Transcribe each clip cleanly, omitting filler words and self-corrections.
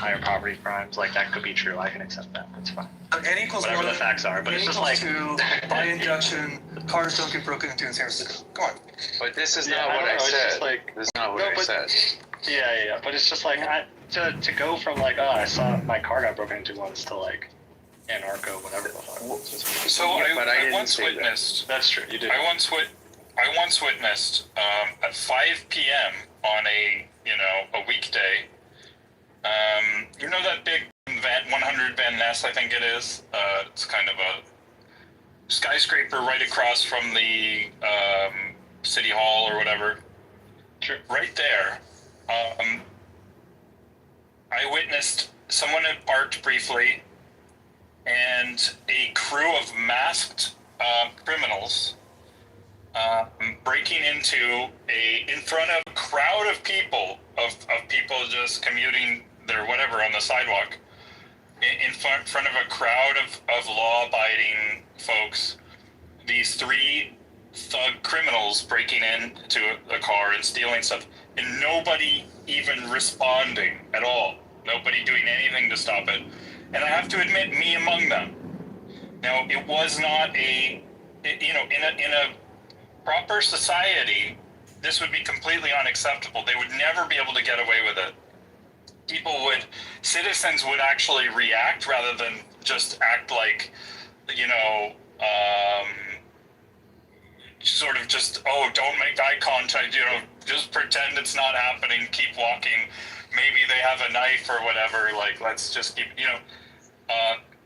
higher poverty crimes, like that could be true. I can accept that. That's fine. N equals whatever 1. the facts are, but N it's just equals like 2. By induction, cars don't get broken into in San Francisco. Go on. But this is not what I said. This is not what I said. Yeah. But it's just like to go from like, oh, I saw my car got broken into once to like anarcho, whatever the fuck. So I once witnessed. That's true. You did. I once witnessed at 5 p.m. on a weekday. You know that big 100 Van Ness, I think it is. It's kind of a skyscraper right across from the city hall or whatever. Right there. I witnessed someone had parked briefly, and a crew of masked criminals breaking into in front of a crowd of people just commuting their whatever on the sidewalk, in front of a crowd of law-abiding folks. These 3 thug criminals breaking into a car and stealing stuff, and nobody even responding at all. Nobody doing anything to stop it. And I have to admit, me among them. Now, it was not in a proper society, this would be completely unacceptable. They would never be able to get away with it. Citizens would actually react rather than just act like, sort of just, don't make eye contact, just pretend it's not happening, keep walking. Maybe they have a knife or whatever, like, let's just keep,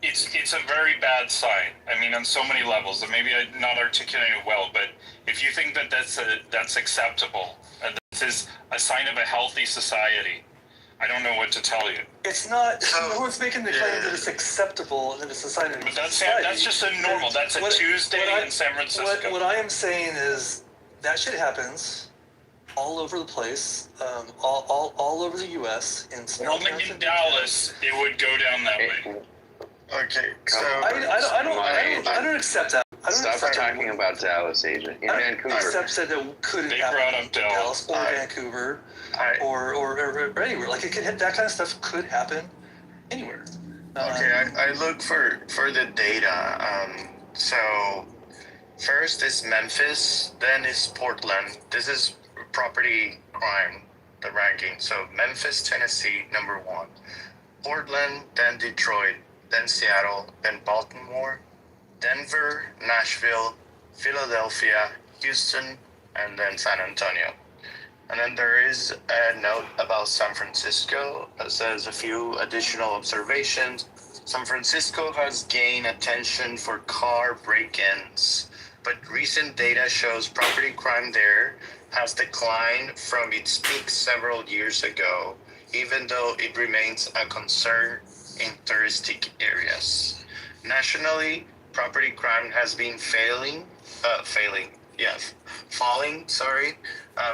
it's a very bad sign. I mean, on so many levels, and maybe I'm not articulating it well, but if you think that that's acceptable, and this is a sign of a healthy society, I don't know what to tell you. It's not. No one's making the claim that it's acceptable and that it's a sign of society. That's just a normal. That's a Tuesday in San Francisco. What I am saying is that shit happens all over the place, all over the U.S. Only in Dallas, it would go down that way. Okay, so I don't accept that. Stop talking about Dallas, Agent. In Vancouver. Except said that couldn't happen in Dallas or Vancouver or anywhere. Like that kind of stuff could happen anywhere. Okay, I look for the data. So first is Memphis, then is Portland. This is property crime, the ranking. So Memphis, Tennessee, number 1. Portland, then Detroit, then Seattle, then Baltimore, Denver, Nashville, Philadelphia, Houston, and then San Antonio. And then there is a note about San Francisco that says a few additional observations. San Francisco has gained attention for car break-ins, but recent data shows property crime there has declined from its peak several years ago, even though it remains a concern in touristic areas. Nationally, property crime has been falling.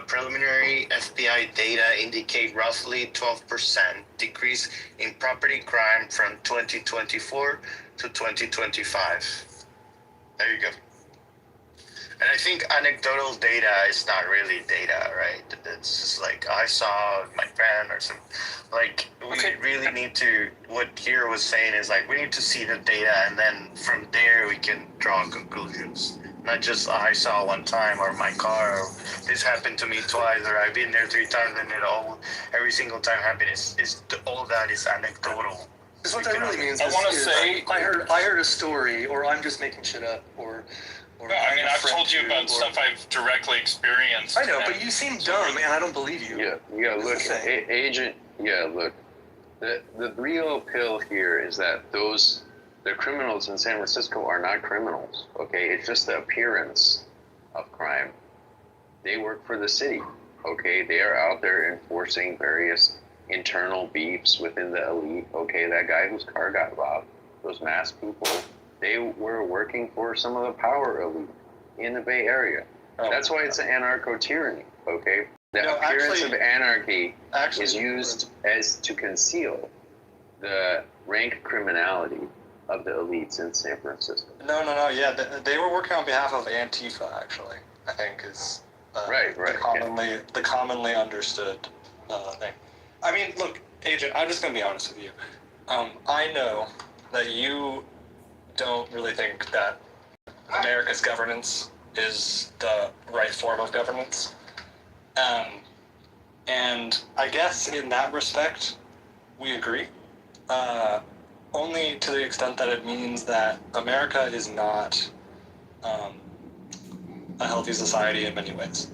Preliminary FBI data indicate roughly 12% decrease in property crime from 2024 to 2025. There you go. And I think anecdotal data is not really data, right? It's just like, I saw my friend or something. Like, we really need to, what Hiro was saying is like, we need to see the data, and then from there we can draw conclusions. Not just, I saw one time, or my car, or this happened to me twice, or I've been there 3 times, and every single time happened. All that is anecdotal. Because what that really means is, I heard a story, or I'm just making shit up, or I mean, I've told you about stuff I've directly experienced. I know, but you seem dumb, and I don't believe you. Yeah, you gotta look, Agent. Yeah, look. The real pill here is that the criminals in San Francisco are not criminals. Okay, it's just the appearance of crime. They work for the city. Okay, they are out there enforcing various internal beefs within the elite. Okay, that guy whose car got robbed, those masked people. They were working for some of the power elite in the Bay Area. That's why it's an anarcho-tyranny, okay? The appearance of anarchy is used as to conceal the rank criminality of the elites in San Francisco. No. Yeah, they were working on behalf of Antifa, actually, I think is right. The commonly understood thing. I mean, look, Agent, I'm just going to be honest with you. I know that you don't really think that America's governance is the right form of governance. And I guess in that respect, we agree. Only to the extent that it means that America is not a healthy society in many ways.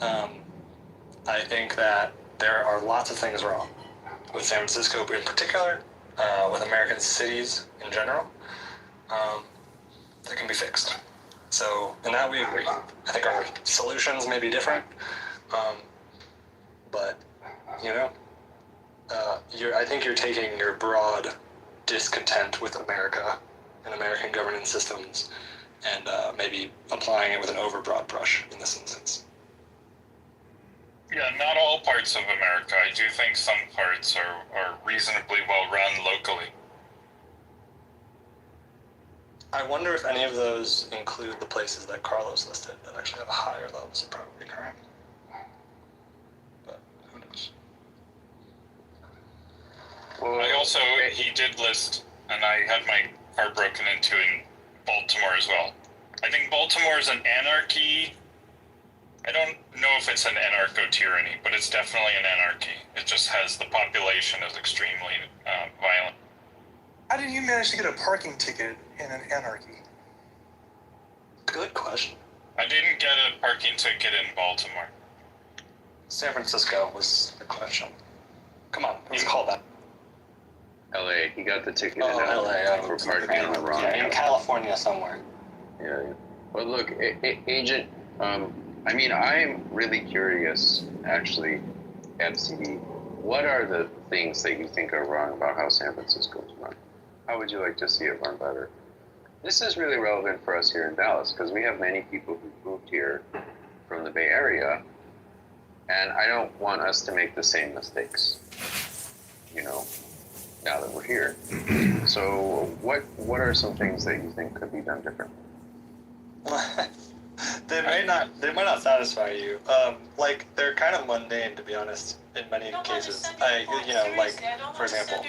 I think that there are lots of things wrong with San Francisco in particular, with American cities in general, that can be fixed. So in that we agree. I think our solutions may be different, but I think you're taking your broad discontent with America and American governance systems and maybe applying it with an overbroad brush in this instance. Yeah, not all parts of America. I do think some parts are reasonably well run locally. I wonder if any of those include the places that Carlos listed that actually have higher levels of property crime. But who knows? Well, He did list, and I had my car broken into in Baltimore as well. I think Baltimore is an anarchy. I don't know if it's an anarcho-tyranny, but it's definitely an anarchy. It just has the population is extremely violent. How did you manage to get a parking ticket in an anarchy? Good question. I didn't get a parking ticket in Baltimore. San Francisco was the question. Come on, let's call that. LA, he got the ticket in LA for parking on the wrong. Yeah, in California somewhere. Yeah. But look, Agent, I mean, I'm really curious, actually, FCD, what are the things that you think are wrong about how San Francisco is run? How would you like to see it run better? This is really relevant for us here in Dallas because we have many people who moved here from the Bay Area, and I don't want us to make the same mistakes, now that we're here. So what are some things that you think could be done differently? They might not satisfy you. They're kind of mundane, to be honest, in many cases. For example,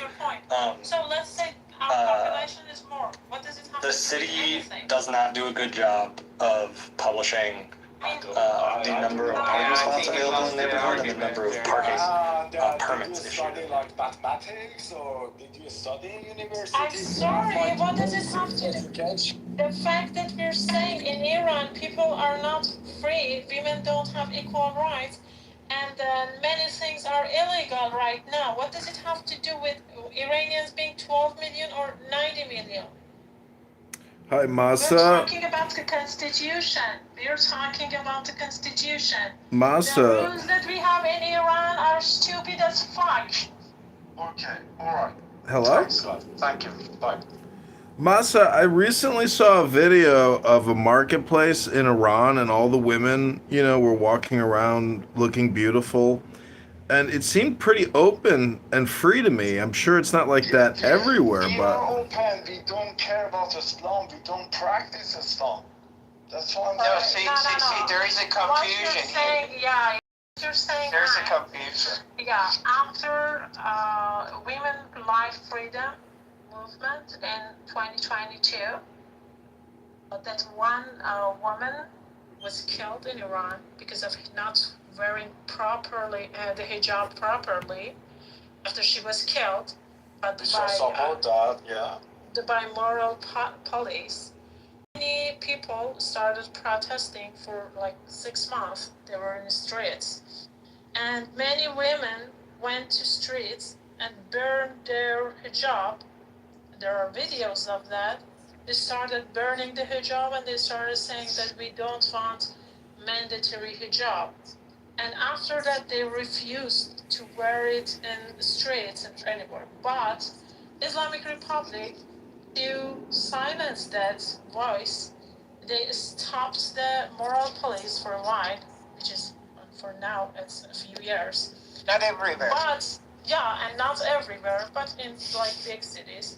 so let's say our population is more. What does it have the city does not do a good job of publishing the number of parking spots available in the neighborhood and the number of parking permits issued. Like mathematics, or did you study in university? I'm sorry, what does it have to do? The fact that we're saying in Iran people are not free, women don't have equal rights, and many things are illegal right now. What does it have to do with Iranians being 12 million or 90 million? Hi, Masa. We're talking about the Constitution. We're talking about the Constitution. Masa. The rules that we have in Iran are stupid as fuck. Okay, alright. Hello? Thanks, love. Thank you. Bye. Masa, I recently saw a video of a marketplace in Iran and all the women, were walking around looking beautiful. And it seemed pretty open and free to me. I'm sure it's not like that everywhere, we but... are open. We don't care about Islam. We don't practice Islam. That's what I'm saying. No. There is a confusion here. You're saying There's a confusion. Yeah, after Women Life Freedom movement in 2022, that one woman was killed in Iran because of not wearing properly the hijab properly after she was killed, but by moral police. Many people started protesting for like 6 months. They were in the streets, and many women went to streets and burned their hijab. There are videos of that. They started burning the hijab and they started saying that we don't want mandatory hijab. And after that, they refused to wear it in the streets and anywhere. But Islamic Republic, to silence that voice, they stopped the moral police for a while, which is, for now, it's a few years. Not everywhere. But, yeah, and not everywhere, but in, big cities.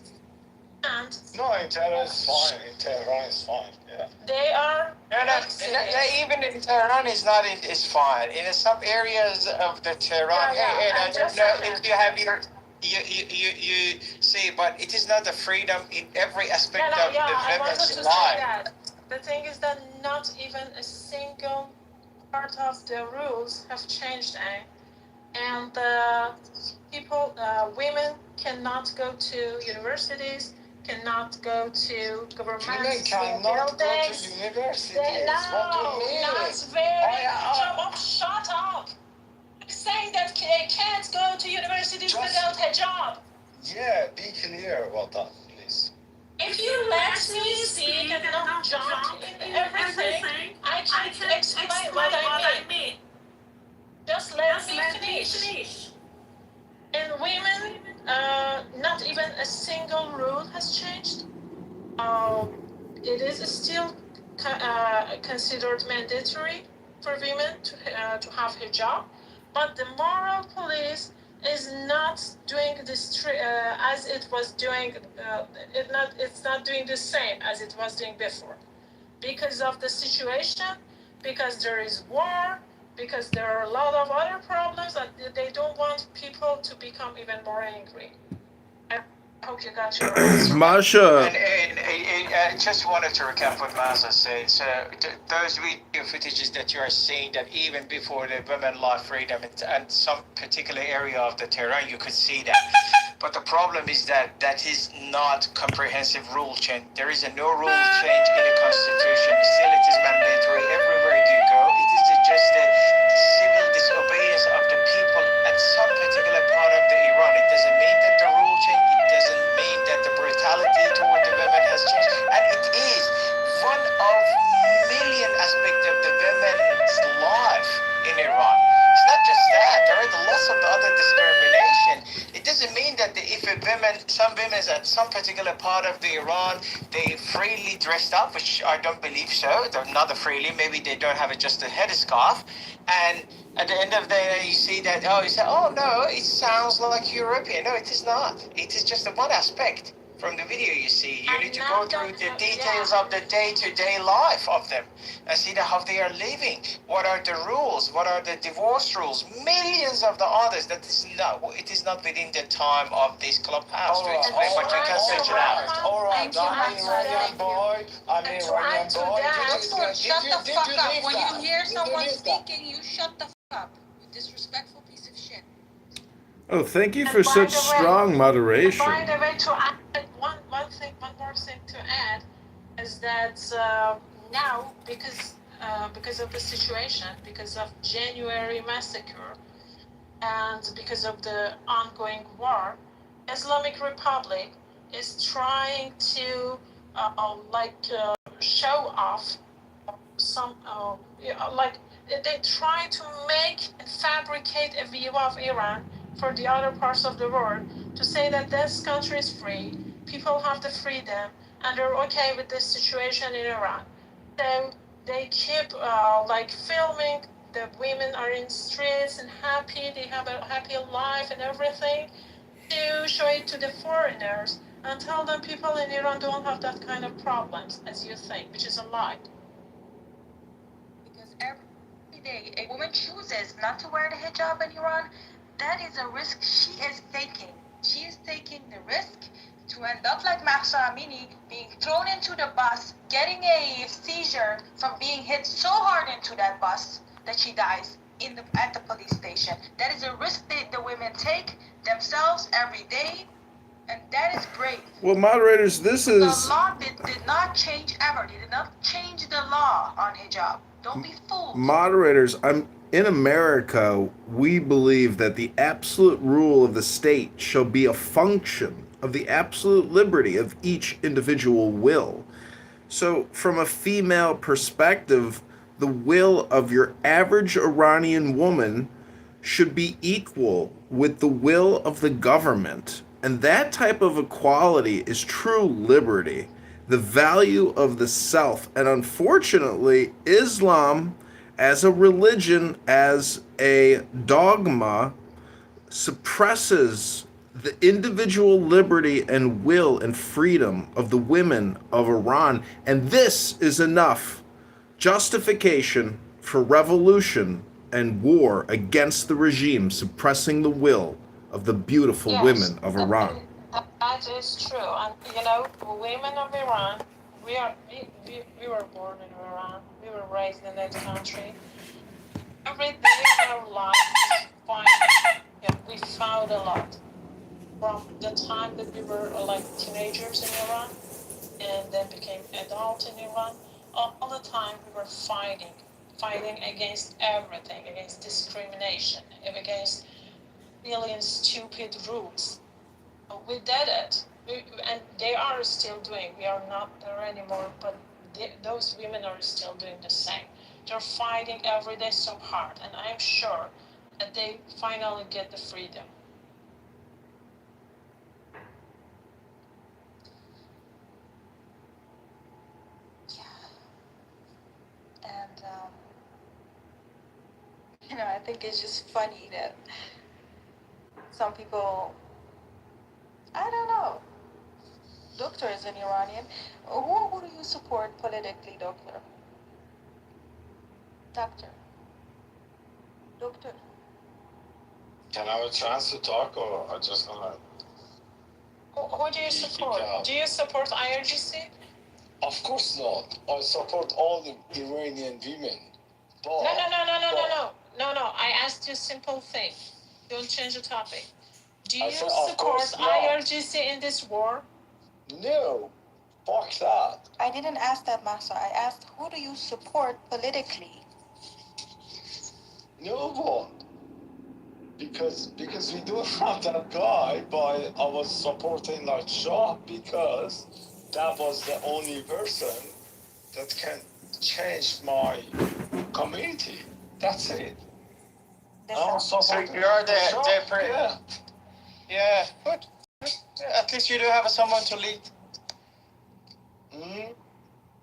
And No, in Tehran it's fine. In Tehran it's fine. Yeah. they are Even in Tehran is fine. In some areas of the Tehran, I I don't just know said if you have your you see, but it is not the freedom in every aspect of the I wanted women's to say life. that. The thing is that not even a single part of the rules have changed, and women cannot go to universities, cannot go to government Women cannot go to universities. What do you mean? That's very shut up. I'm saying that they can't go to universities without a job. Yeah, be clear about that, please. If you let me speak and not jump in everything, I can explain what I mean. Just let me finish. And women, not even a single rule has changed. It is still considered mandatory for women to have hijab, but the moral police is not doing this as it was doing. It's not doing the same as it was doing before, because of the situation, because there is war, because there are a lot of other problems that they don't want people to become even more angry. I hope you got your answer. Masha, And I just wanted to recap what Maza said. So those video footages that you are seeing, that even before the women life freedom and some particular area of the Tehran, you could see that. But the problem is that that is not comprehensive rule change. There is no rule change in the constitution. Still, it is mandatory everywhere you go. It is just the civil disobedience of the people at some particular part of the Iran. It doesn't mean that the rule change. It doesn't mean that the brutality toward the women has changed. And it is one of million aspects of the women's life in Iran. It's not just that. There are lots of other discrimination. It doesn't mean that some women at some particular part of the Iran, they freely dressed up, which I don't believe so. They're not freely. Maybe they don't have just a headscarf. And at the end of the day, you see that, you say, oh no, it sounds like European. No, it is not. It is just one aspect. From the video you see, you need to go through the details of the day-to-day life of them and see how they are living. What are the rules? What are the divorce rules? Millions of the others. It is not within the time of this clubhouse to explain, but you can search it out. All right, I'm Iranian boy. I'm Iranian boy. Shut the fuck up. When you hear someone speaking, you shut the fuck up. You disrespectful piece of shit. oh, thank you for such strong moderation. By the way, to add one more thing to add is that now, because of the situation, because of January massacre, and because of the ongoing war, Islamic Republic is trying to show off some they try to make and fabricate a view of Iran for the other parts of the world, to say that this country is free, people have the freedom, and they're okay with this situation in Iran. So they keep filming. The women are in streets and happy. They have a happy life and everything, to show it to the foreigners and tell them people in Iran don't have that kind of problems as you think, which is a lie. Because every day a woman chooses not to wear the hijab in Iran, that is a risk she is taking. She is taking the risk to end up like Mahsa Amini, being thrown into the bus, getting a seizure from being hit so hard into that bus that she dies at the police station. That is a risk that the women take themselves every day, and that is brave. Well, moderators, this is... The law did not change ever. They did not change the law on hijab. Don't be fooled. Moderators, in America, we believe that the absolute rule of the state shall be a function of the absolute liberty of each individual will. So, from a female perspective, the will of your average Iranian woman should be equal with the will of the government. And that type of equality is true liberty, the value of the self. And unfortunately, Islam as a religion, as a dogma, suppresses the individual liberty and will and freedom of the women of Iran. And this is enough justification for revolution and war against the regime, suppressing the will of the beautiful Yes, women of Iran. that is true. And you know, women of Iran, we were born in Iran. We were raised in that country. Every day of our life is fighting. Yeah, we fought a lot from the time that we were like teenagers in Iran and then became adult in Iran. All the time we were fighting against everything, against discrimination, against million stupid rules. We did it, and they are still doing. We are not there anymore, but those women are still doing the same. They're fighting every day so hard, and I'm sure that they finally get the freedom. And I think it's just funny that some people, I don't know, doctor is an Iranian. Who do you support politically, doctor? Doctor. Doctor. Can I have a chance to talk, or I just gonna? Who do you support? Do you support IRGC? Of course not. I support all the Iranian women. But, No. I asked you a simple thing. Don't change the topic. Do you said, of support course not. IRGC in this war? No, fuck that. I didn't ask that, Masa. I asked, who do you support politically? No one. Because we don't have that guy, but I was supporting like Shah because that was the only person that can change my community. That's it. So you're the yeah, good. At least you do have someone to lead.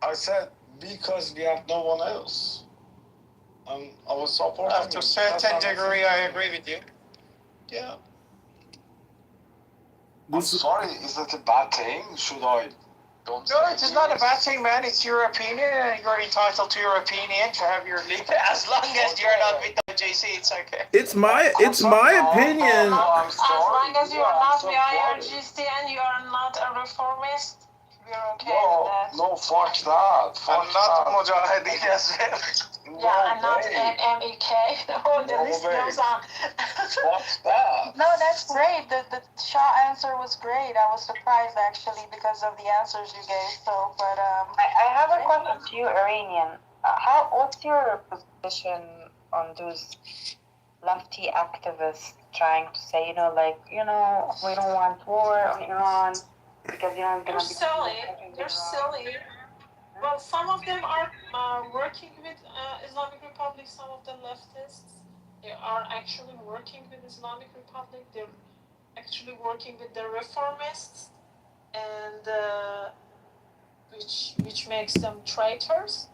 I said because we have no one else. I was supporting. To a certain degree, I agree with you. Yeah. I'm sorry, is that a bad thing? Should I don't No, it is not a bad thing, man. It's your opinion, and you're entitled to your opinion, to have your lead. As long as you're not with the JC, it's okay. It's my opinion. As long as you are not with IRGC and you are not a reformist, we're okay with that. No, fuck that. I'm not Mujahideen as well. Yeah, I'm not MEK. Oh, the list goes on. Fuck that. No, that's great. The Shah answer was great. I was surprised actually because of the answers you gave. So, but I have a question to you, Iranian. What's your position on those lefty activists trying to say, we don't want war on Iran because Iran's gonna be. They're silly. Well, some of them are working with Islamic Republic. Some of the leftists, they are actually working with Islamic Republic. They're actually working with the reformists, and which makes them traitors.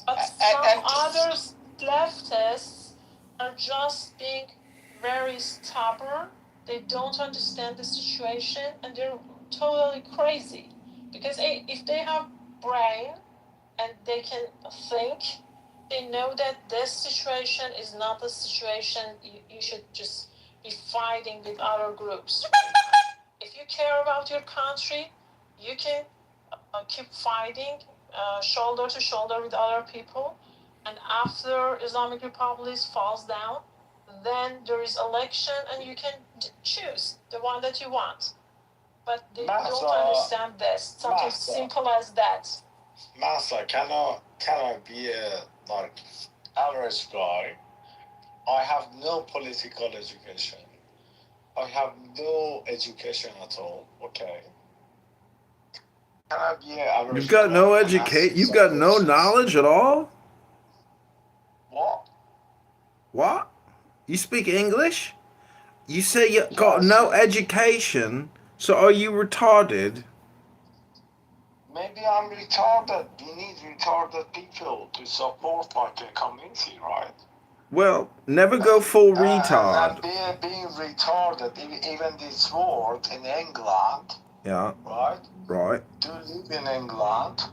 But some other leftists are just being very stubborn. They don't understand the situation, and they're totally crazy. Because if they have brain and they can think, they know that this situation is not a situation you should just be fighting with other groups. If you care about your country, you can keep fighting shoulder to shoulder with other people, and after Islamic Republic falls down, then there is election and you can choose the one that you want. But they don't understand this. Something simple as that. Masa, can I be a average guy? I have no political education. I have no education at all. Okay. Can I be an average? You've got no education. You've got no knowledge at all. What? What? You speak English? You say you got no education. So are you retarded? Maybe I'm retarded. We need retarded people to support like a community, right? Well, never go full And retard. being retarded, even this word in England, Yeah, right? right. Do you live in England?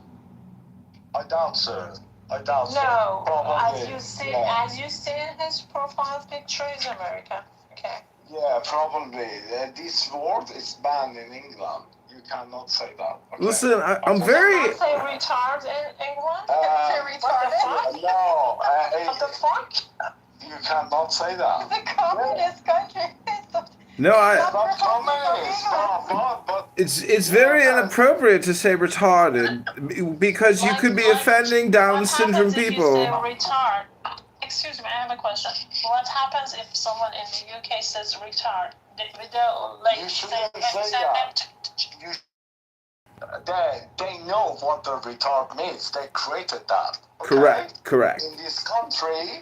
I doubt so. I doubt so. No, Probably. as you see in his profile picture is America. Okay. Yeah, probably. This word is banned in England. You cannot say that. Okay. Listen, I'm You very. cannot say retard in England. Say retarded? No, What the fuck? you cannot say that. The communist country. No, I. It's not communist, but It's very inappropriate to say retarded because you could be offending Down What syndrome happens if you people. say retard? Excuse me, I have a question. What happens if someone in the UK says retard? They'll like You say, shouldn't say that. They know what the retard means. They created that. Okay? Correct. In this country,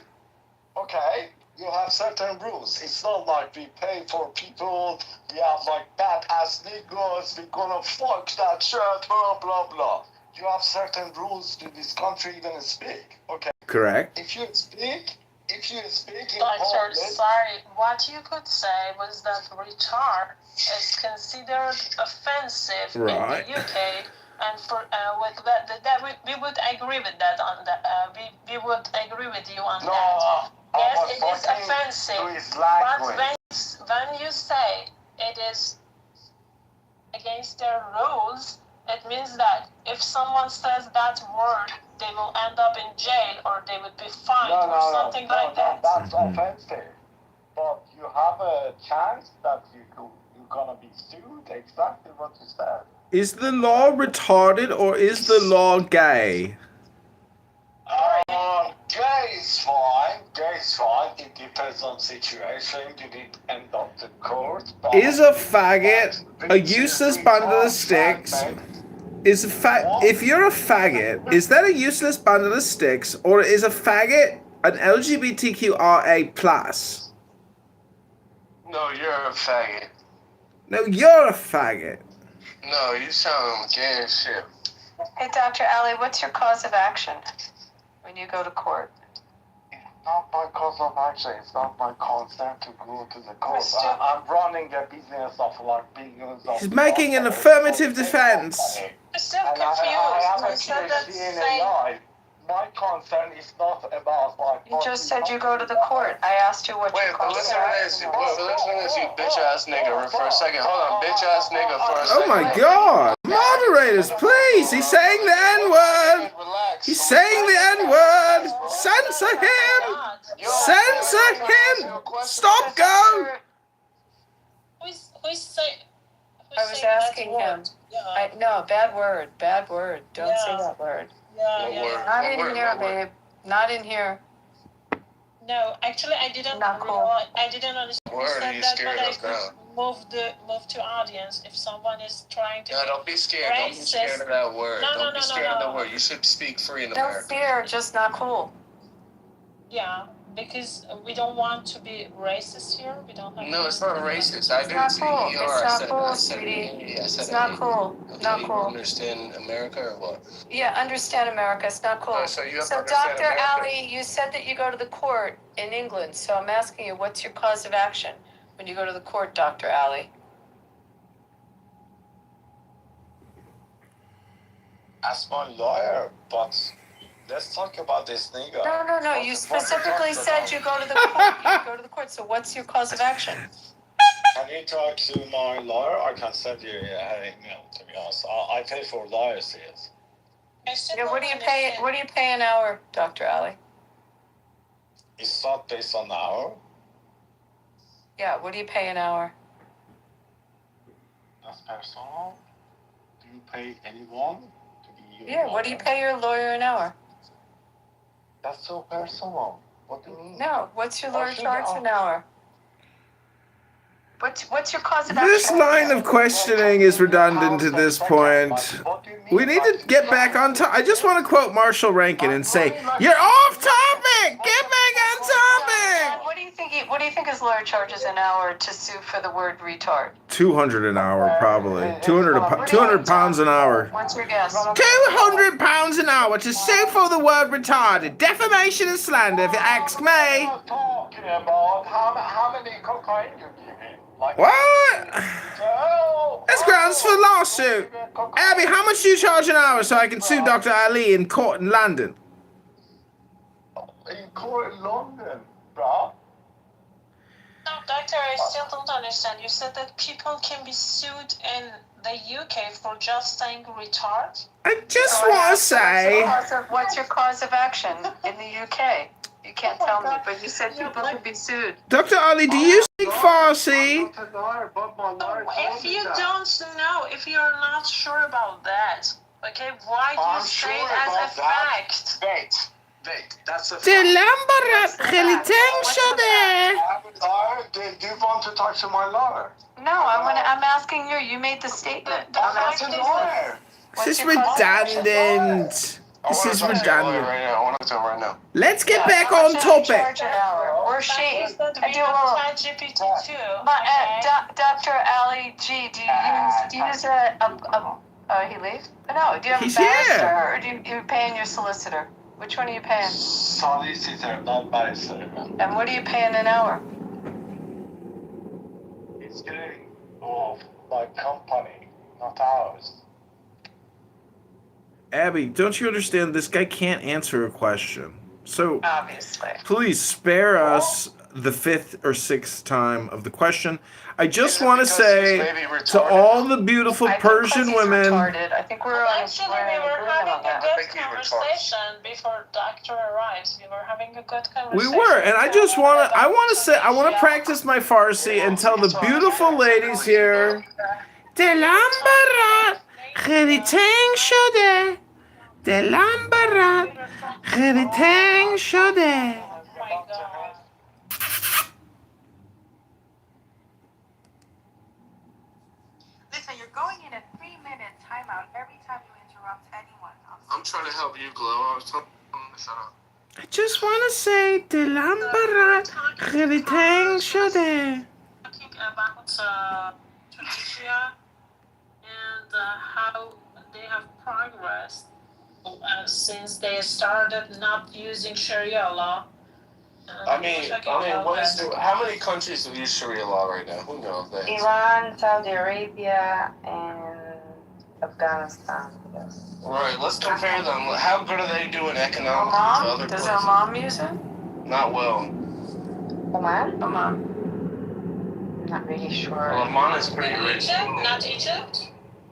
okay, you have certain rules. It's not like we pay for people, we have like bad ass niggas, we're gonna fuck that shit, blah blah blah. You have certain rules to this country even speak. Okay. Correct. If you speak in Doctor, public, sorry. What you could say was that retard is considered offensive Right. in the UK, and for with that we would agree with that on that. We would agree with you on that. Yes, it is offensive. But when you say it is against their rules, it means that if someone says that word, they will end up in jail or they would be fined or something like that. That's offensive. But you have a chance that you're gonna be sued. Exactly what you said. Is the law retarded or is the law gay? Gay is fine. Gay is fine. It depends on situation. You need to end up the court. Is a faggot a useless bundle of sticks? Is if you're a faggot, is that a useless bundle of sticks, or is a faggot an LGBTQIA plus? No, you're a faggot. No, you're a faggot. No, you sound gay as shit. Hey, Dr. Ali, what's your cause of action when you go to court? Not my cause of action. It's not my concern to go to the court. I'm running a business of like billions of. He's making an affirmative defense. I'm still And confused. I have a You said that PhD in same. AI. My concern is not about like. You just said you go to the court. I asked you what Wait, your but cause listen of to action this. Listen to this, you bitch ass nigga. For a second. Hold on, bitch ass nigga for a Oh second. my god! Moderators, please! He's saying the N-word! Relax. He's saying the N-word! Censor him! Censor him! Stop, go! Who's saying? I was asking him. Yeah. No, bad word. Don't say Yeah. that word. Yeah. Not in here, babe. Not in here. No, actually, I didn't. Not cool. I didn't understand. Word, You you said that, scared but I us could move to audience if someone is trying to. No, be don't be scared. Don't be scared of that word. Don't be scared of the word. You should speak free in No America. fear, just not cool. Yeah, because we don't want to be racist here. We don't have. No, it's not racist. I didn't not say cool. ER. It's I not said, cool, I said sweetie. I said It's not cool. Okay, Not you cool. understand America or what? Yeah, understand America. It's not cool. Oh, so you have to understand Dr. America. Ali, you said that you go to the court in England. So I'm asking you, what's your cause of action when you go to the court, Dr. Ali? Ask my lawyer, but let's talk about this nigga. No. You specifically said you go to the court. You go to the court. So what's your cause of action? Can you talk to my lawyer? I can send you an email, to be honest. I pay for lawyers fees. Yeah, what do you pay? What do you pay an hour, Dr. Ali? It's not based on hour. Yeah, what do you pay an hour? That's personal. Do you pay anyone to be your Yeah, what do you lawyer? pay your lawyer an hour? That's so personal. What do you mean? No, what's your lawyer should charge I- an hour? What's your cause of This action? line of questioning is redundant at this point. We need to get back on top. I just want to quote Marshall Rankin and say, "You're off topic! Get back on topic!" What do you think his lawyer charges an hour to sue for the word retard? 200 an hour, probably. 200 pounds an hour. What's your guess? 200 pounds an hour to sue for the word retarded. Defamation and slander, if you ask me. I'm talking about how many cocaine you give him. Like, What? oh, That's grounds for lawsuit. Abby, how much do you charge an hour so I can sue Dr. Ali in court in London? in court in London, bro. No, doctor, I still don't understand. You said that people can be sued in the UK for just saying retard? I just want to say... What's your cause of action in the UK? You can't tell me, but you said people could be sued. Dr. Ali, do you speak Farsi? If you don't know, if you're not sure about that, okay, why do you say it as a fact? Wait, that's a fact. دلم خیلیتنگ شده. Do you want to talk to my lawyer? No, I'm asking you. You made the statement. I'm That's a asking lawyer. This is redundant. This is redundant. I want to tell right now. Let's get back on topic. Or she. We have ChatGPT too. Dr. Ali G, do you use he leaves? No, do you have He's a barrister here. or do you paying your solicitor? Which one are you paying? Solicitor, not barrister. And what are you paying an hour? It's getting off my company, not ours. Abby, don't you understand? This guy can't answer a question. So Obviously. please spare us the 5th or 6th time of the question. I just want to say to all the beautiful Persian women. Retarded. I think we're Actually, we were having a good think you were conversation before doctor arrives. We were having a good conversation. We were, and I just want to. I want to practice my Farsi and tell the beautiful ladies here. دلم برات خیلی تنگ شده. دلم برات خیلی تنگ شده. Oh my god. Listen, you're going in a 3-minute timeout every time you interrupt anyone. I'm trying to help you, Glow. I was telling him to shut up. I just want to say دلم برات خیلی تنگ شده. Talking about Tunisia and how they have progressed since they started not using Sharia law. I mean, how many countries have used Sharia law right now? Who knows that? Iran, Saudi Arabia, and Afghanistan. Yes. Right, let's compare them. How good are they doing economically to other Does places? Oman use it? Not well. Oman? Oman. Not really sure. Well, Oman is pretty rich. Egypt? Not Egypt?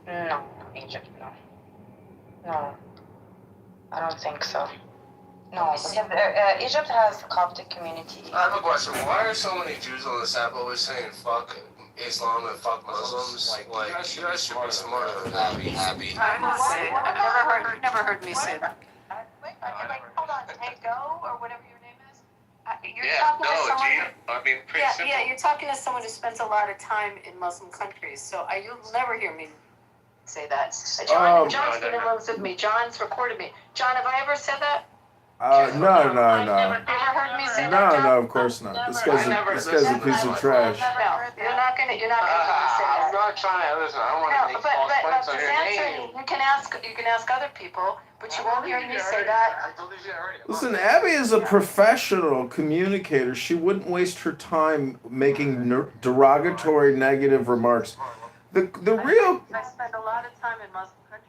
No, Egypt, no. No, I don't think so. No, because Egypt has Coptic community. I have a question. Why are so many Jews on this app always saying fuck Islam and fuck Muslims? Like you guys should be smarter than that. Happy. I don't say it. I've never heard me say that. Wait, hold on. Hey, Go, or whatever your name is. You're Yeah, talking no, to someone. I mean, pretty simple. Yeah, you're talking to someone who spends a lot of time in Muslim countries, so you'll never hear me say that. John's been in rooms with me. John's recorded me. John, have I ever said that? No. Ever heard me say that, John? No, of course not. This guy's a piece of trash. No, you're not gonna hear me say that. I'm not trying to listen. I don't want to No, make but false points on just your answering, name. you can ask other people, but you won't hear me say that. I told you already. Listen, Abby is a professional communicator. She wouldn't waste her time making derogatory, negative remarks. The real I spend a lot of time in Muslim countries.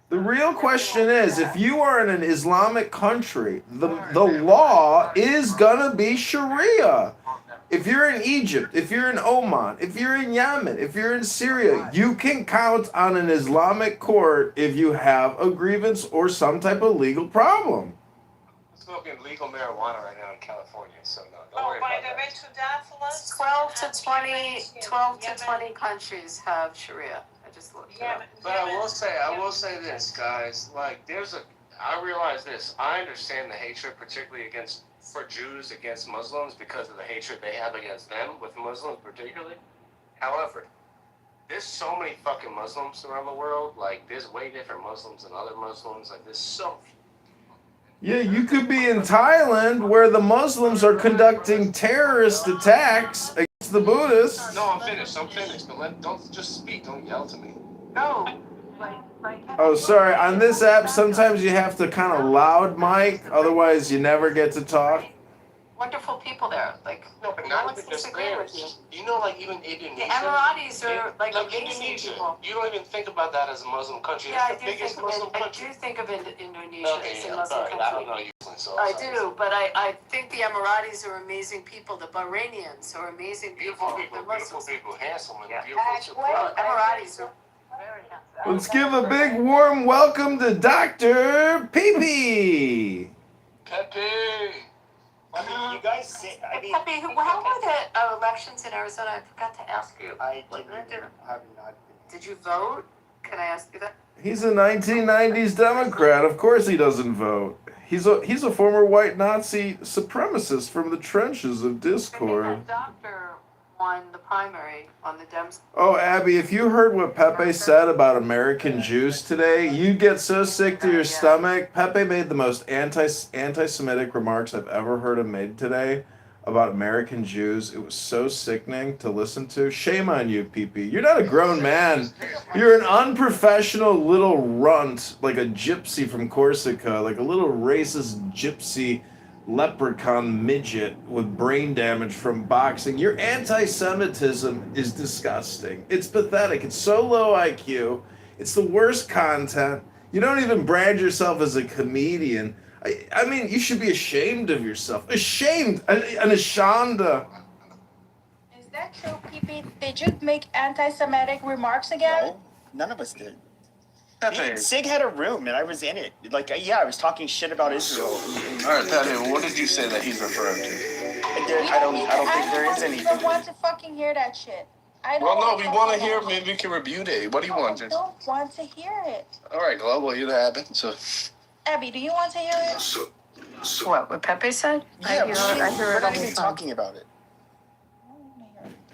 The real question is, if you are in an Islamic country, the law is gonna be Sharia. If you're in Egypt, if you're in Oman, if you're in Yemen, if you're in Syria, you can count on an Islamic court if you have a grievance or some type of legal problem. I'm smoking legal marijuana right now in California, so no, don't Oh, worry by about the way, that. to that list, 12 to 20 countries have Sharia. I just looked it up. But I will say this, guys. Like, I realize this. I understand the hatred, particularly for Jews against Muslims, because of the hatred they have against them, with Muslims particularly. However, there's so many fucking Muslims around the world. Like, there's way different Muslims than other Muslims. Like, there's so. Yeah, you could be in Thailand where the Muslims are conducting terrorist attacks against the Buddhists. No, I'm finished. But don't just speak. Don't yell to me. No. Oh, sorry. On this app, sometimes you have to kind of loud mic, otherwise you never get to talk. Wonderful people there. Like, No, but no not one's even just disagreeing there. with you. You know, like even Indonesia. The Emiratis are like amazing Indonesia. people. You don't even think about that as a Muslim country. Yeah, It's the biggest Muslim country. I do think of Indonesia Okay, as a I'm Muslim sorry. country. I don't know you. So I do, but I think the Emiratis are amazing people. The Bahrainians are amazing people. Beautiful people, handsome and Yeah. beautiful. Well, Emiratis are very handsome. Let's give a big warm welcome to Dr. Pee. Pepe. You guys say, I mean, Pepe, how were the elections in Arizona? I forgot to ask you. I have not. Did you vote? Can I ask you that? He's a 1990s Democrat. Of course he doesn't vote. He's a former white Nazi supremacist from the trenches of Discord. That doctor won the primary on the Dems. Oh, Abby, if you heard what Pepe said about American Jews today, you'd get so sick to your stomach. Pepe made the most anti-Semitic remarks I've ever heard him made today about American Jews. It was so sickening to listen to. Shame on you, PP. You're not a grown man. You're an unprofessional little runt, like a gypsy from Corsica, like a little racist gypsy leprechaun midget with brain damage from boxing. Your anti-Semitism is disgusting. It's pathetic. It's so low IQ. It's the worst content. You don't even brand yourself as a comedian. I mean, you should be ashamed of yourself. Ashamed. An Ashanda. Is that true, PP? Did you make anti-Semitic remarks again? No, none of us did. Sig had a room and I was in it. Like, yeah, I was talking shit about Israel. All right, Patty, what did you say that he's referring to? I don't think there is anything. I don't want to fucking hear that shit. Well, no, we want to hear. Maybe we can review it. What do you want? I don't want to hear it. All right, Glove, well, you have it. So, Abby, do you want to hear it? What Pepe said? Yeah, I hear we're it not all the even time. talking about it.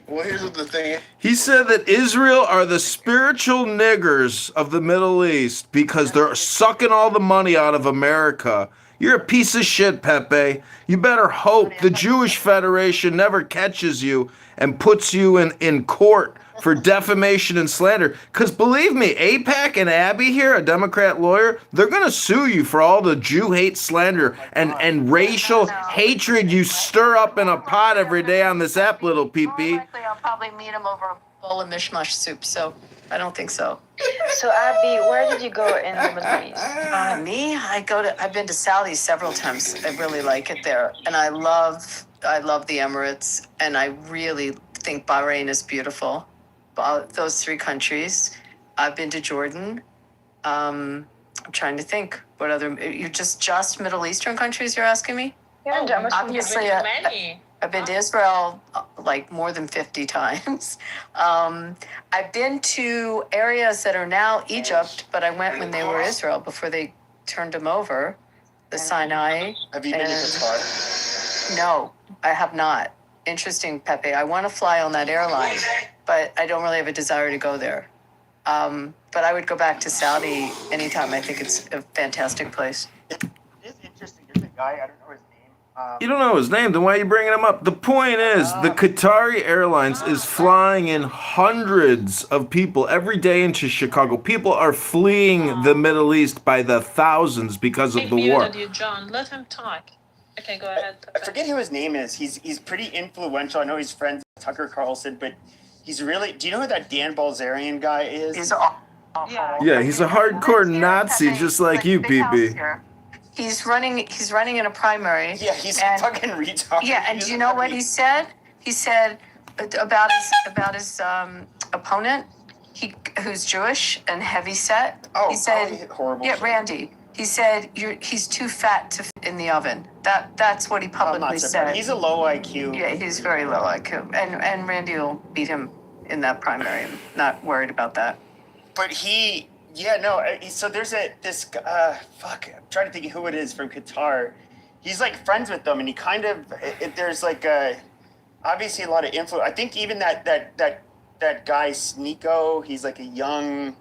well, here's the thing. He said that Israel are the spiritual niggers of the Middle East because they're sucking all the money out of America. You're a piece of shit, Pepe. You better hope the Jewish Federation never catches you and puts you in court for defamation and slander. Because believe me, AIPAC and Abby here, a Democrat lawyer, they're going to sue you for all the Jew hate slander and racial hatred you stir up in a pot every day on this app, little PP. Likely, I'll probably meet him over a bowl of mishmash soup, so I don't think so. So Abby, where did you go in the Middle East? Me? I've been to Saudi several times. I really like it there. And I love the Emirates, and I really think Bahrain is beautiful. Those three countries. I've been to Jordan. I'm trying to think what other. You just Middle Eastern countries you're asking me? Yeah, Obviously, I've been to Israel like more than 50 times. I've been to areas that are now Egypt, but I went when they were Israel before they turned them over. The Sinai. Have you been to Qatar? No, I have not. Interesting, Pepe. I want to fly on that airline, but I don't really have a desire to go there. But I would go back to Saudi anytime. I think it's a fantastic place. It is interesting. There's a guy, I don't know his name. You don't know his name, then why are you bringing him up? The point is, the Qatari Airlines is flying in hundreds of people every day into Chicago. People are fleeing the Middle East by the thousands because of the war. You, John. Let him talk. Okay, go ahead. I forget who his name is. He's pretty influential. I know he's friends with Tucker Carlson, but he's really. Do you know who that Dan Balzerian guy is? He's awful. Yeah, he's a hardcore Nazi, just like you, PP. He's running in a primary. Yeah, he's a fucking retard. Yeah, and do you know what he said? He said about his opponent, who's Jewish and heavy set. Oh, he said, horrible. Yeah, Randy. He said he's too fat to fit in the oven. That's what he publicly said. He's a low IQ. Yeah, he's very low IQ, and Randy will beat him in that primary. I'm not worried about that. But so there's fuck, I'm trying to think of who it is from Qatar. He's like friends with them, and he kind of, there's like obviously a lot of influence. I think even that guy Sneeko, he's like a young,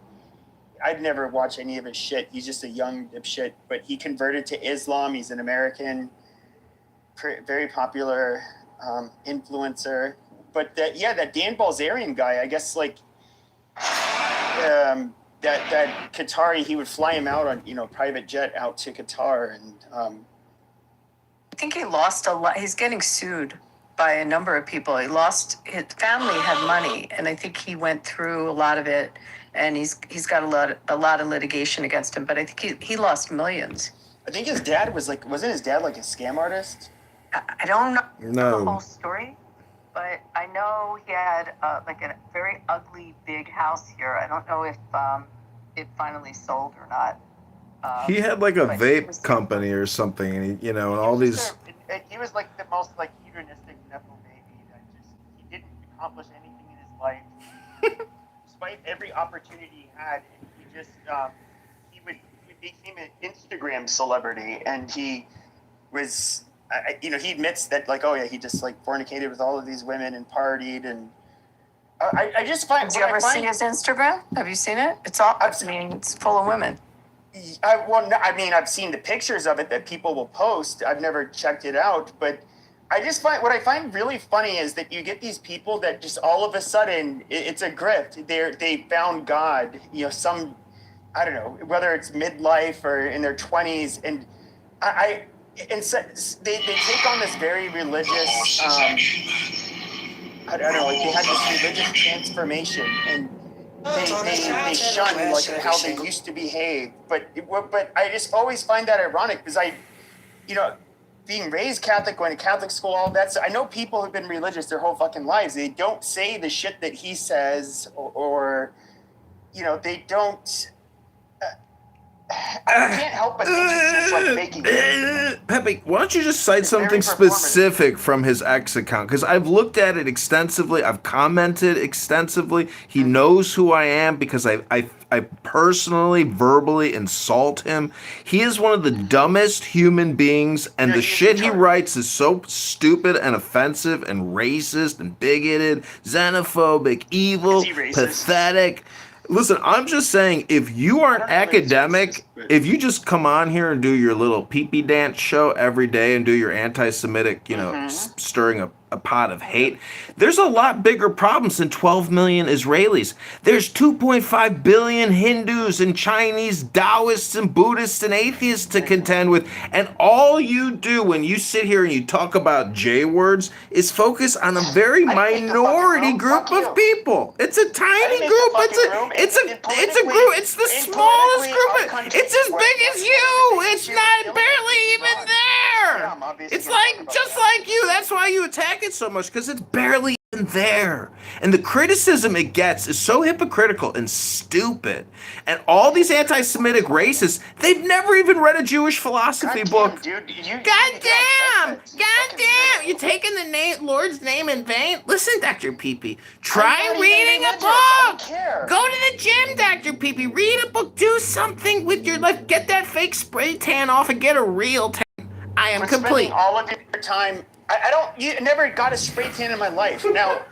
I'd never watch any of his shit. He's just a young dipshit, but he converted to Islam. He's an American, very popular influencer. But that Dan Balzerian guy, I guess like that Qatari, he would fly him out on private jet out to Qatar, and I think he lost a lot. He's getting sued by a number of people. His family had money, and I think he went through a lot of it, and he's got a lot of litigation against him. But I think he lost millions. I think his dad wasn't his dad like a scam artist? I don't know No. the whole story, but I know he had like a very ugly big house here. I don't know if it finally sold or not. He had like a vape company or something, and and all these. He was like the most like hedonistic nepo baby that he didn't accomplish anything in his life, despite every opportunity he had. And he just he became an Instagram celebrity, and he was he admits that like, oh yeah, he just like fornicated with all of these women and partied, and I just find. Did you ever see his Instagram? Have you seen it? It's all. I mean, it's full of women. I've seen the pictures of it that people will post. I've never checked it out, but I just find what I find really funny is that you get these people that just all of a sudden it's a grift. They found God. Some, I don't know, whether it's midlife or in their 20s, and so they take on this very religious. I don't know, like they had this religious transformation, and they shun like how they used to behave. But I just always find that ironic because being raised Catholic, going to Catholic school, all that. So I know people who've been religious their whole fucking lives. They don't say the shit that he says, or they don't. I can't help but think it's just like making it. Pepe, why don't you just cite something specific from his X account? Because I've looked at it extensively. I've commented extensively. He knows who I am because I personally, verbally insult him. He is one of the dumbest human beings, and the shit he writes is so stupid and offensive and racist and bigoted, xenophobic, evil, pathetic. Listen, I'm just saying, if you are an academic, if you just come on here and do your little pee-pee dance show every day and do your anti-Semitic, stirring a pot of hate, there's a lot bigger problems than 12 million Israelis. There's 2.5 billion Hindus and Chinese Taoists and Buddhists and atheists to contend with. And all you do when you sit here and you talk about J words is focus on a very minority group of people. It's a tiny group. It's a group. It's the smallest group. It's as big as you. It's not barely even there. It's like just like you. That's why you attack it so much, because it's barely even there. And the criticism it gets is so hypocritical and stupid. And all these anti-Semitic racists, they've never even read a Jewish philosophy book. Goddamn! You're taking the Lord's name in vain? Listen, Dr. Peepee, try reading a book. Go to the gym, Dr. Peepee. Read a book. Do something with your life. Get that fake spray tan off and get a real tan. I am complete. Spending all of your time. I never got a spray tan in my life. Now,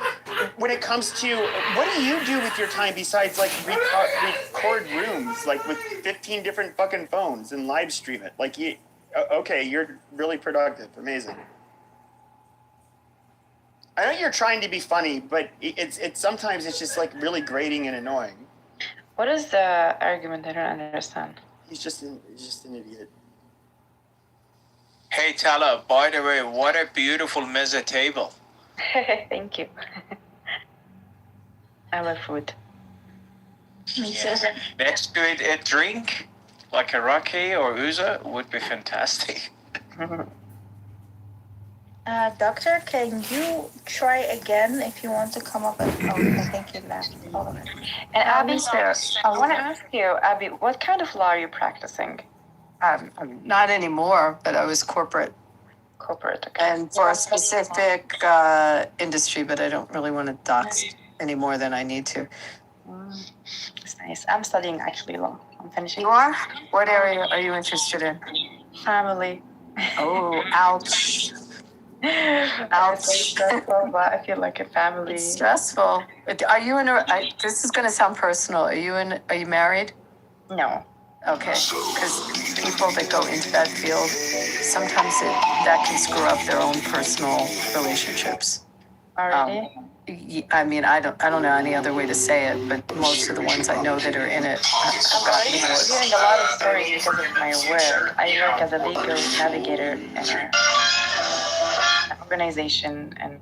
when it comes to, what do you do with your time besides like record rooms, like with 15 different fucking phones and live stream it? Like, you're really productive. Amazing. I know you're trying to be funny, but it's sometimes it's just like really grating and annoying. What is the argument? I don't understand. He's just an idiot. Hey Tala, by the way, what a beautiful mezze table. Thank you. I love food. Yeah. Next to it, a drink, like a raki or ouzo, would be fantastic. Doctor, can you try again if you want to come up and I think you left all of it. And Abby, I want to ask you, Abby, what kind of law are you practicing? Not anymore, but I was corporate. Okay. And for a specific industry, but I don't really want to dox any more than I need to. That's nice. I'm studying actually law. I'm finishing. You are? What area are you interested in? Family. Oh, ouch. Ouch. It's stressful, but I feel like a family. It's stressful. Are you this is going to sound personal. Are you married? No. Okay, because people that go into that field, sometimes that can screw up their own personal relationships. Already? I mean, I don't know any other way to say it, but most of the ones I know that are in it have I'm gotten already divorced. hearing a lot of stories because of my work. I work as a legal navigator in an organization, and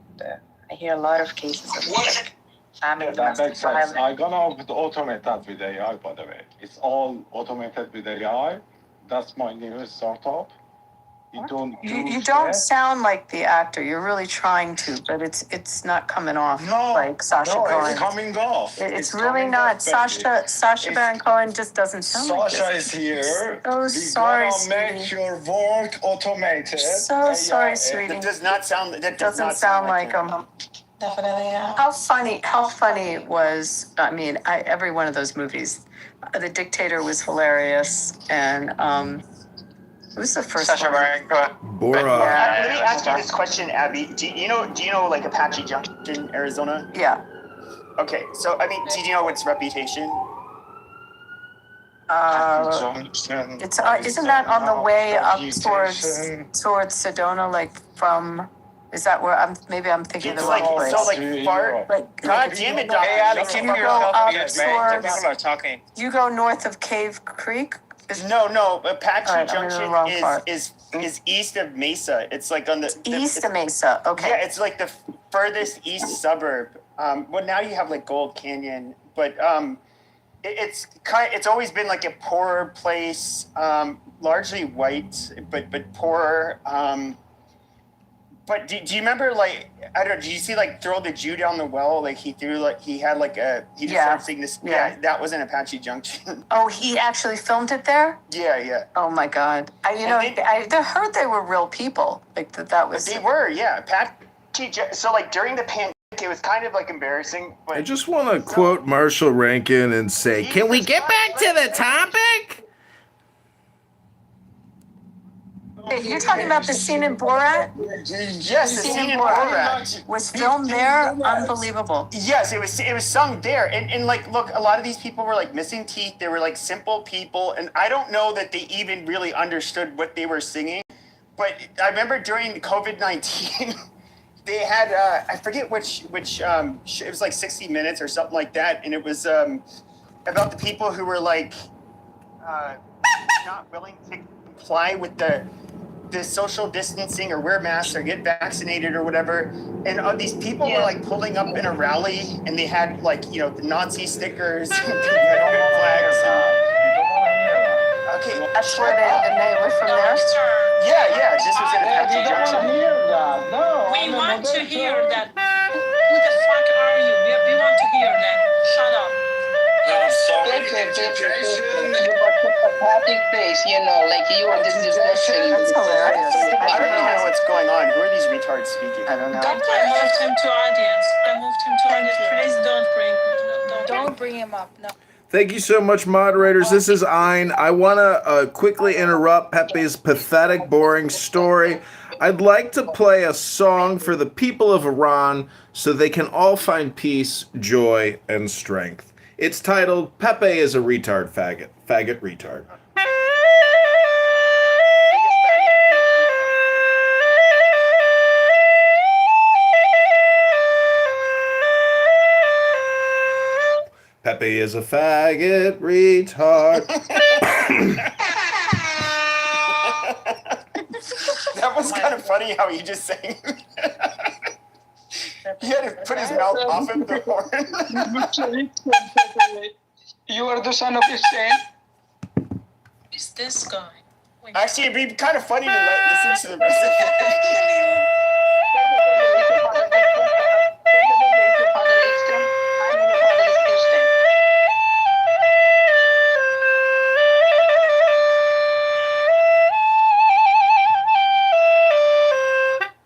I hear a lot of cases of like family That domestic makes sense. violence. I'm gonna automate that with AI, by the way. It's all automated with AI. That's my new startup. You don't You don't sound like the actor. You're really trying to, but it's not coming off like Sasha Cohen. It's coming off. It's really not. Sasha Baron Cohen just doesn't sound like this. Sasha is here. So sorry, We're gonna make your work automated. So sorry, sweetie. That does not sound. That Doesn't sound like him. Definitely, yeah. How funny was, I mean, every one of those movies. The Dictator was hilarious, and who's the first Sasha one? Baron Cohen. Borat. Let me ask you this question, Abby. Do you know like Apache Junction, Arizona? Yeah. Okay, so I mean, do you know its reputation? It's isn't that on the way up towards Sedona, like from? Is that where I'm thinking It's the like wrong place? so like far. God damn it, Doc. Hey, Ali, keep You your go mouth up muted, man. towards- People are talking. You go north of Cave Creek. No. Apache All right, I'm in the Junction wrong part. is east of Mesa. It's like on the East of Mesa. Okay. Yeah, it's like the furthest east suburb. Well, now you have like Gold Canyon, but it's always been like a poorer place, largely white, but poorer. But do you remember, like, I don't know, did you see like Throw the Jew Down the Well? Like he just started singing this. Yeah, that was in Apache Junction. Oh, he actually filmed it there. Yeah. Oh my God! I heard they were real people. Like that was. They were, yeah. So like during the pandemic, it was kind of like embarrassing. But I just want to quote Marshall Rankin and say, "Can we get back to the topic?" You're talking about the scene in Borat? Yes, the scene in Borat was filmed there. Unbelievable. Yes, it was sung there, and like, look, a lot of these people were like missing teeth. They were like simple people, and I don't know that they even really understood what they were singing. But I remember during COVID-19, they had I forget which it was like 60 Minutes or something like that, and it was about the people who were like not willing to comply with the social distancing or wear masks or get vaccinated or whatever. And these people were like pulling up in a rally, and they had like, the Nazi stickers, flags. Okay, that's where they were from there. Yeah. This was in Apache Junction. We want to hear that. Who the fuck are you? We want to hear that. Shut up. Happy face, like you were just discussing. That's hilarious. I don't even know what's going on. Who are these retards speaking? I don't know. I moved him to audience. Please Don't bring him up. No. Thank you so much, moderators. This is Ein. I want to quickly interrupt Pepe's pathetic, boring story. I'd like to play a song for the people of Iran so they can all find peace, joy, and strength. It's titled, Pepe is a Retard Faggot. Faggot Retard. Pepe is a faggot retard. That was kind of funny how he just sang. He had to put his mouth off of the horn. You are the son of Hussein. Who's this guy? Actually, it'd be kind of funny to listen to the rest of it.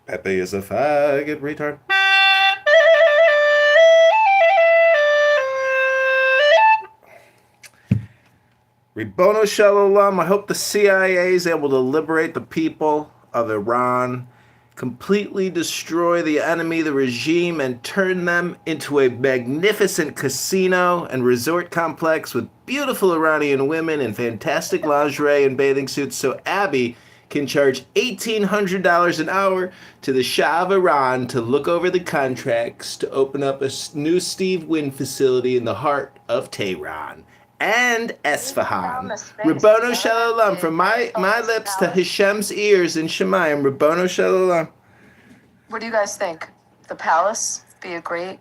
Pepe is a faggot retard. Ribono Shalom, I hope the CIA is able to liberate the people of Iran, completely destroy the enemy, the regime, and turn them into a magnificent casino and resort complex with beautiful Iranian women in fantastic lingerie and bathing suits so Abby can charge $1,800 an hour to the Shah of Iran to look over the contracts to open up a new Steve Wynn facility in the heart of Tehran and Esfahan. Rabono Shalom, from my lips to Hashem's ears in Shemayim. Rabono Shalom. What do you guys think? The palace be a great,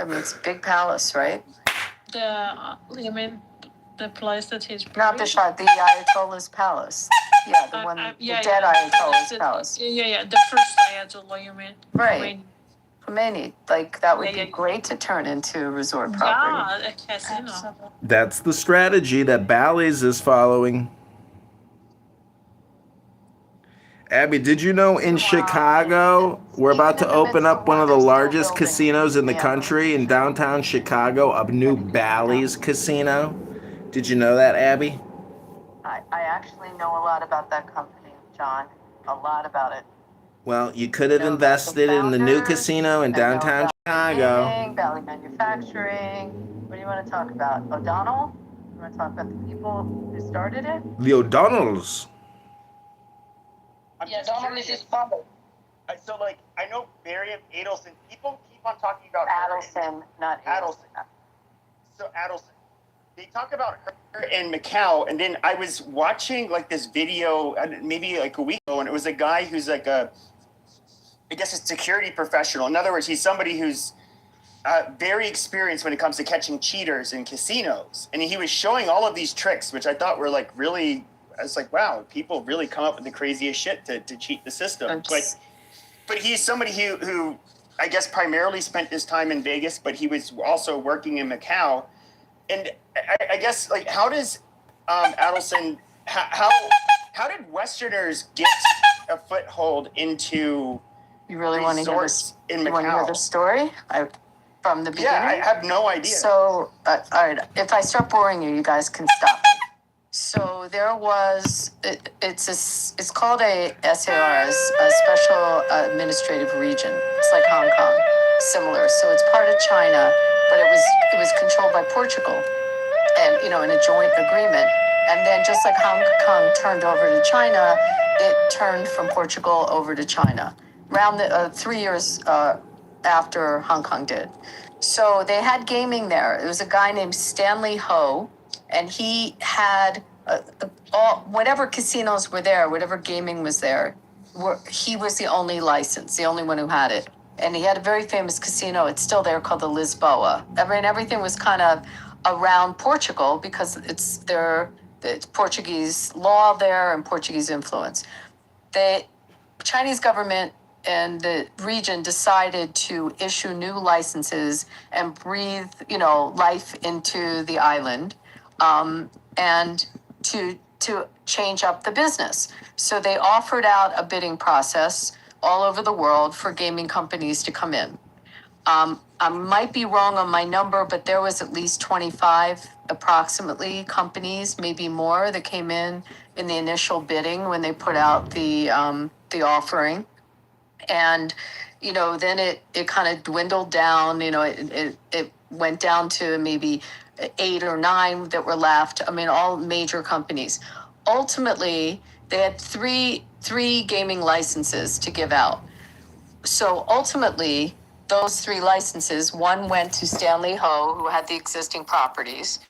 I mean, it's a big palace, right? You mean the place that he's buried? Not the Shah, the Ayatollah's palace. Yeah, the one, the dead Ayatollah's palace. Yeah, the first Ayatollah, you mean? Right. Khomeini, like that would be great to turn into a resort property. Yeah, a casino. That's the strategy that Bally's is following. Abby, did you know in Chicago, we're about to open up one of the largest casinos in the country in downtown Chicago, a new Bally's casino? Did you know that, Abby? I actually know a lot about that company, John. A lot about it. Well, you could have invested in the new casino in downtown Chicago. Valley Manufacturing. What do you want to talk about? O'Donnell? You want to talk about the people who started it? The O'Donnells. Yeah, Donald is his father. So, like, I know Miriam Adelson. People keep on talking about Adelson, not Adelson. So Adelson. They talk about her in Macau, and then I was watching like this video maybe like a week ago, and it was a guy who's like I guess a security professional. In other words, he's somebody who's very experienced when it comes to catching cheaters in casinos, and he was showing all of these tricks, which I thought were like really. I was like, wow, people really come up with the craziest shit to cheat the system. But he's somebody who I guess primarily spent his time in Vegas, but he was also working in Macau. And I guess, like, how does Adelson, how did Westerners get a foothold into you really want to hear resorts in Macau? You want to hear the story from the beginning? Yeah, I have no idea. So, all right, if I start boring you, you guys can stop me. So there was, it's called a SAR, a Special Administrative Region. It's like Hong Kong, similar. So it's part of China, but it was controlled by Portugal, and in a joint agreement. And then just like Hong Kong turned over to China, it turned from Portugal over to China. Around the 3 years after Hong Kong did. So they had gaming there. There was a guy named Stanley Ho. And he had whatever casinos were there, whatever gaming was there, he was the only license, the only one who had it. And he had a very famous casino. It's still there called the Lisboa. I mean, everything was kind of around Portugal because it's Portuguese law there and Portuguese influence. The Chinese government and the region decided to issue new licenses and breathe, life into the island. And to change up the business. So they offered out a bidding process all over the world for gaming companies to come in. I might be wrong on my number, but there was at least 25 approximately companies, maybe more, that came in the initial bidding when they put out the offering. And, then it kind of dwindled down, it went down to maybe 8 or 9 that were left. I mean, all major companies. Ultimately, they had three gaming licenses to give out. So ultimately, those 3 licenses, one went to Stanley Ho, who had the existing properties.